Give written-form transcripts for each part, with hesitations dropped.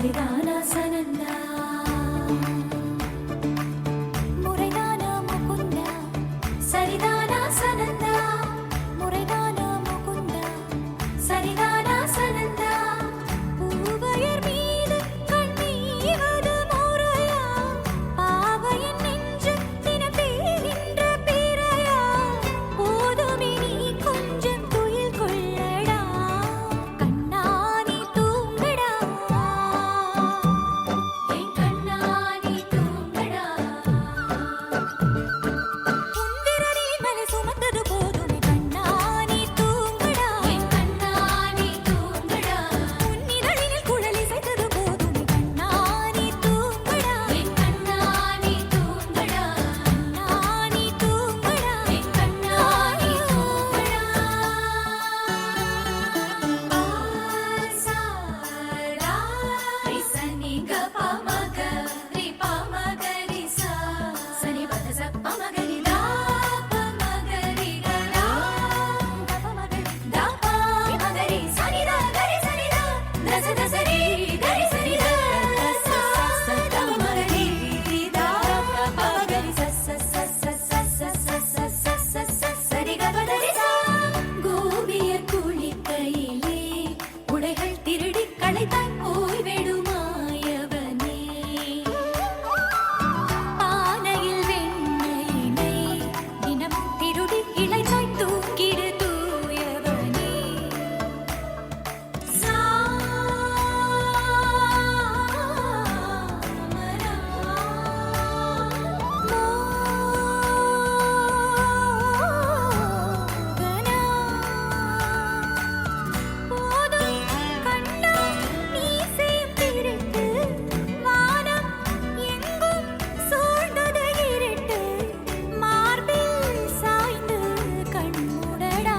சரிதானா சனந்தா முறைதானா முகுந்தா சரிதானா சனந்தா முறைதானா முகுந்தா சரிதானா சனந்தா பூவையர் மீது கண்ணீவது முறையா பாவையின் நெஞ்சு தினம் பேகின்ற பிறையா போதுமே நீ கொஞ்சம் துயில் கொள்ளடா கண்ணா நீ தூங்கடா என் கண்ணா நீ தூங்கடா உன்விரலில் மலை சுமந்தது போதுமே கண்ணா நீ தூங்கடா என் கண்ணா நீ தூங்கடா உன்னிதழில் குழல் இசைத்தது போதுமே கண்ணா நீ தூங்கடா என் கண்ணா நீ தூங்கடா கண்ணா நீ தூங்கடா என் கண்ணா நீ தூங்கடா ஆசாரா ரிசனி கபமக ரிபமகரிசா சனி பதச பமகரிதா பமகரிகடா கபமகரி தாபா மகரி சனிதா கரி சனிதா தச தசரி கரி சனிதா ச ச தமகரி ரிதா பமகரி ச ச ச ச ச ச ச ச ச சரி கபதரிசா கோபியர் குளிக்கையிலே உடைகள் திருடி களைத்தாய் போய்விடுமாயவனே பானையில் வெண்ணெயினை தினமும் திருடி இளைத்தாய் தூக்கிடு தூயவனே சாமரா மோகனா போதும் கண்ணா நீ செய்யும் திருட்டு வானம் எங்கும் சூழ்ந்தது இருட்டு மார்பில் சாய்ந்து கண்மூடடா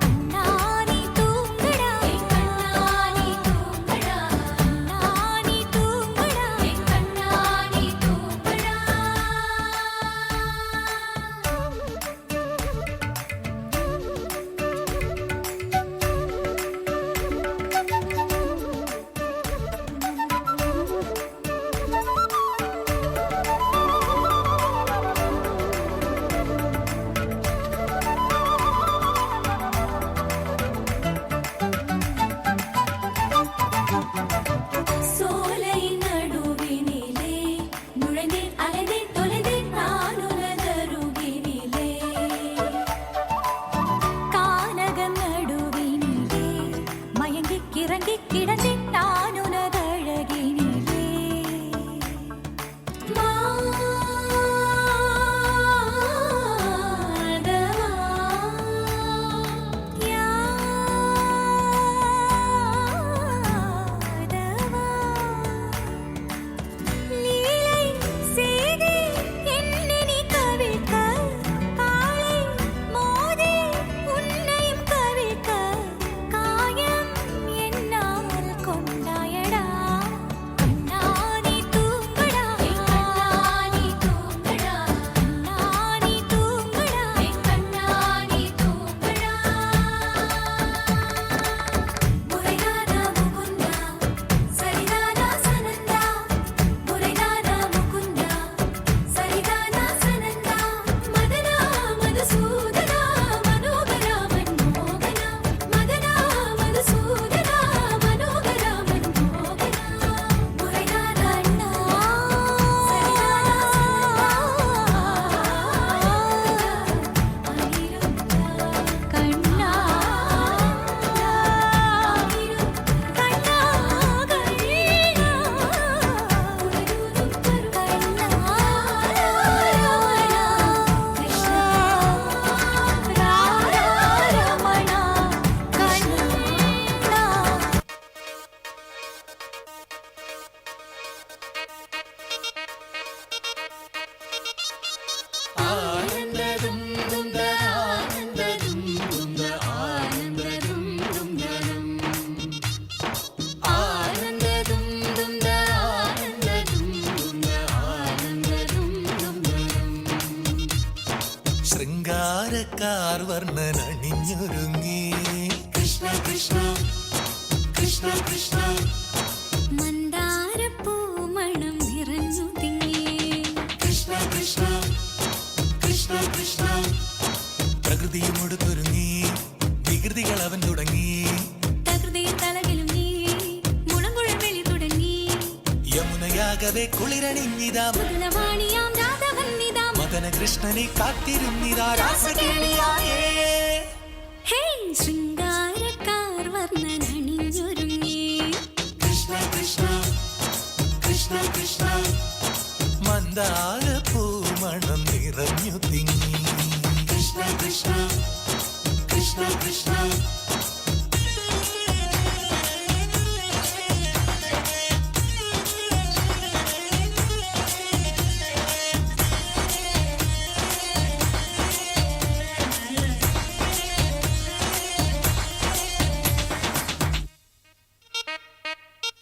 கண்ணா நீ தூங்கடா என் கண்ணா நீ தூங்கடா கண்ணா நீ தூங்கடா என் கண்ணா நீ தூங்கடா சோலை நடுவினிலே நுழைந்தேன் அலைந்தேன் தொலைந்தேன் நான் உனதருகினிலே கானகம் நடுவினிலே மயங்கிக் கிறங்கிக் கிடந்தேன் நான் உனதழகினிலே மாதவா யாதவா லீலை செய்தே என்னை நீ கவிழ்க்க காலை மோதி உன்னையும் கவிழ்க்க காயம் என்னால் கொண்டாயடா கண்ணா நீ தூங்கடா என் கண்ணா நீ தூங்கடா கண்ணா நீ தூங்கடா என் கண்ணா நீ தூங்கடா முறைதானா முகுந்தா சரிதானா சனந்தா முறைதானா முகுந்தா சரிதானா சனந்தா மதனா மதுசூதனா மனோகரா மன்மோகனா மதனா மதுசூதனா மனோகரா மன்மோகனா முறைதானா அண்ணா சரிதானா சனந்தா கண்ணா ശൃംഗാരക്കാർ വർണ്ണനണിഞ്ഞൊരുങ്ങി കൃഷ്ണ കൃഷ്ണ കൃഷ്ണ കൃഷ്ണ മന്ദ കൃഷ്ണ കൃഷ്ണ പ്രകൃതിയും ഒടുത്തൊരുങ്ങി വികൃതികൾ അവൻ തുടങ്ങി തകൃതിയിൽ തലകിലും നീ മുളങ്കുഴൽ വെളി തുടങ്ങി യമുനയാകവെ കുളിരണിഞ്ഞിതാ മധുരവാണിയാം രാധവന്നിതാ മദന കൃഷ്ണനെ കാത്തിരുന്നിതാ രാസകേളിയായേ ഹേ ശൃംഗാരക്കാർ വർണ്ണനണിഞ്ഞൊരുങ്ങി കൃഷ്ണ കൃഷ്ണ കൃഷ്ണ കൃഷ്ണ മന്ദാര പൂമണം നിറഞ്ഞു തിങ്ങി കൃഷ്ണ കൃഷ്ണ കൃഷ്ണ കൃഷ്ണ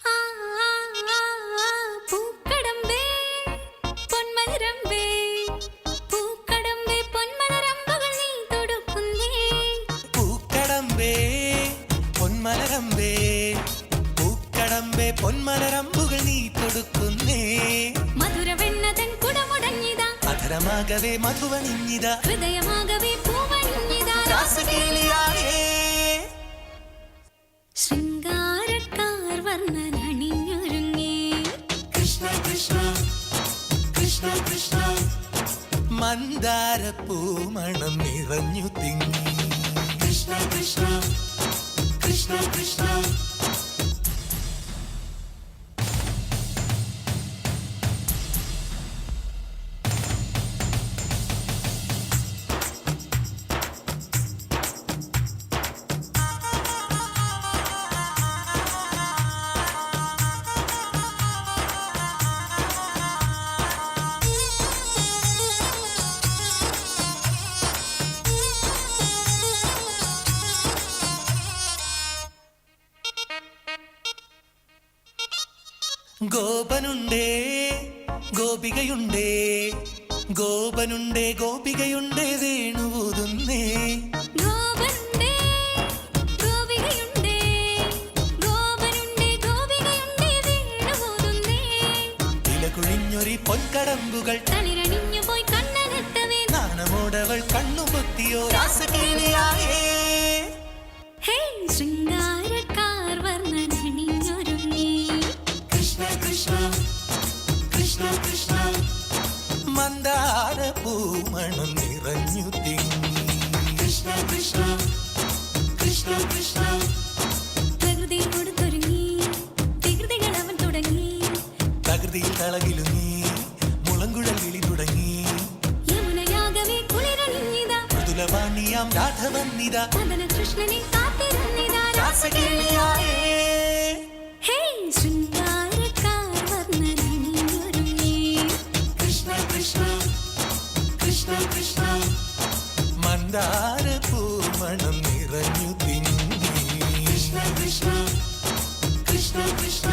ആ ആ ആ ആ പൂക്കടമ്പേ പൊന്മലരമ്പേ പൂക്കടമ്പേ പൊന്മലരമ്പുകൾ നീ തൊടുക്കുന്നേ പൂക്കടമ്പേ പൊന്മലരമ്പേ പൂക്കടമ്പേ പൊന്മലരമ്പുകൾ നീ തൊടുക്കുന്നേ മധുരവെണ്ണതൻ കുടമുടങ്ങിതാ അധരമാകവേ മധുവണിഞ്ഞിതാ ഹൃദയമാകവേ പൂവണിഞ്ഞിതാ രാസകേളിയായേ ശൃംഗാരക്കാർ വർണ്ണനണിഞ്ഞൊരുങ്ങി കൃഷ്ണ കൃഷ്ണ കൃഷ്ണ കൃഷ്ണ മന്ദാര പൂമണം നിറഞ്ഞു തിങ്ങി കൃഷ്ണ കൃഷ്ണ കൃഷ്ണ കൃഷ്ണ ഗോപനുണ്ടേ ഗോപികയുണ്ടേ ഗോപനുണ്ടേ ഗോപികയുണ്ടേ വേണുവൂതുന്നേ ഗോപനുണ്ടേ ഗോപികയുണ്ടേ ഗോപനുണ്ടേ ഗോപികയുണ്ടേ വീണുപോകുന്നേ ഇലകുഴിഞ്ഞൊരി പൊൻകടമ്പുകൾ തളിരണിഞ്ഞു പോയി കണ്ണകത്തവേ നാണമോടവൾ കണ്ണുപൊത്തിയോ രാസകേളിയായേ ഹേ ശൃംഗാരക്കാർ വർണ്ണനണിഞ്ഞൊരുങ്ങി കൃഷ്ണ കൃഷ്ണ കൃഷ്ണ കൃഷ്ണ മന്ദാര പൂമണം നിറഞ്ഞു തിങ്ങി കൃഷ്ണ കൃഷ്ണ കൃഷ്ണ കൃഷ്ണ പ്രകൃതി കൊടുത്തൊരുങ്ങി വികൃതികൾ അവൻ തുടങ്ങി തകൃതിയിൽ തളകിലുങ്ങി മുളങ്കുഴൽ വിളി തുടങ്ങി യമുനയാകവേ കുളിരണിഞ്ഞിതാ മൃദുലവാണിയാം രാധവന്നിതാ മദന കൃഷ്ണനെ കാത്തിരുന്നിതാ രാസകേളിയായേ ഹേ ശൃംഗാരക്കാർ വർണ്ണനണിഞ്ഞൊരുങ്ങി കൃഷ്ണ കൃഷ്ണ കൃഷ്ണ കൃഷ്ണ മന്ദാര പൂമണം നിറഞ്ഞു തിങ്ങി കൃഷ്ണ കൃഷ്ണ കൃഷ്ണ കൃഷ്ണ